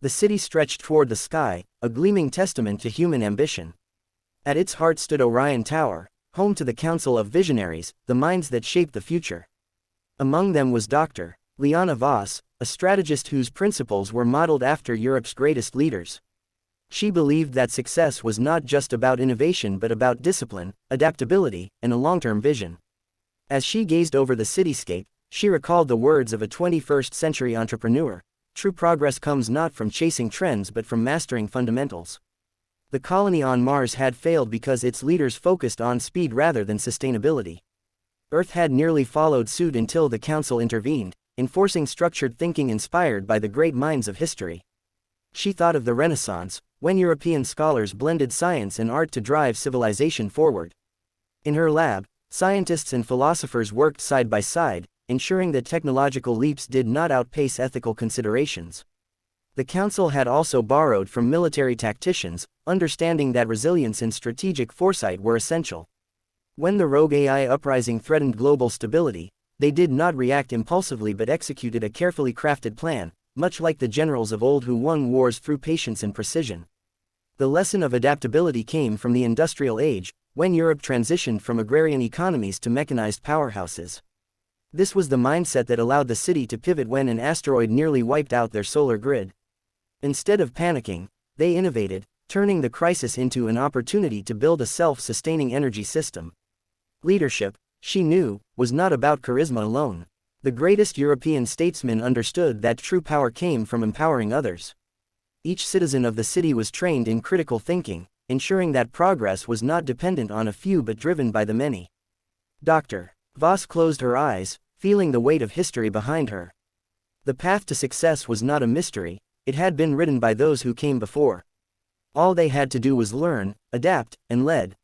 The city stretched toward the sky, a gleaming testament to human ambition. At its heart stood Orion Tower, home to the Council of Visionaries, the minds that shape the future. Among them was Dr. Liana Voss, a strategist whose principles were modeled after Europe's greatest leaders. She believed that success was not just about innovation but about discipline, adaptability, and a long-term vision. As she gazed over the cityscape, she recalled the words of a 21st-century entrepreneur: "True progress comes not from chasing trends but from mastering fundamentals." The colony on Mars had failed because its leaders focused on speed rather than sustainability. Earth had nearly followed suit until the Council intervened, enforcing structured thinking inspired by the great minds of history. She thought of the Renaissance, when European scholars blended science and art to drive civilization forward. In her lab, scientists and philosophers worked side by side, ensuring that technological leaps did not outpace ethical considerations. The Council had also borrowed from military tacticians, understanding that resilience and strategic foresight were essential. When the rogue AI uprising threatened global stability, they did not react impulsively but executed a carefully crafted plan, much like the generals of old who won wars through patience and precision. The lesson of adaptability came from the industrial age, when Europe transitioned from agrarian economies to mechanized powerhouses. This was the mindset that allowed the city to pivot when an asteroid nearly wiped out their solar grid. Instead of panicking, they innovated, turning the crisis into an opportunity to build a self-sustaining energy system. Leadership, she knew, was not about charisma alone. The greatest European statesmen understood that true power came from empowering others. Each citizen of the city was trained in critical thinking, ensuring that progress was not dependent on a few but driven by the many. Dr. Voss closed her eyes, feeling the weight of history behind her. The path to success was not a mystery, it had been written by those who came before. All they had to do was learn, adapt, and lead.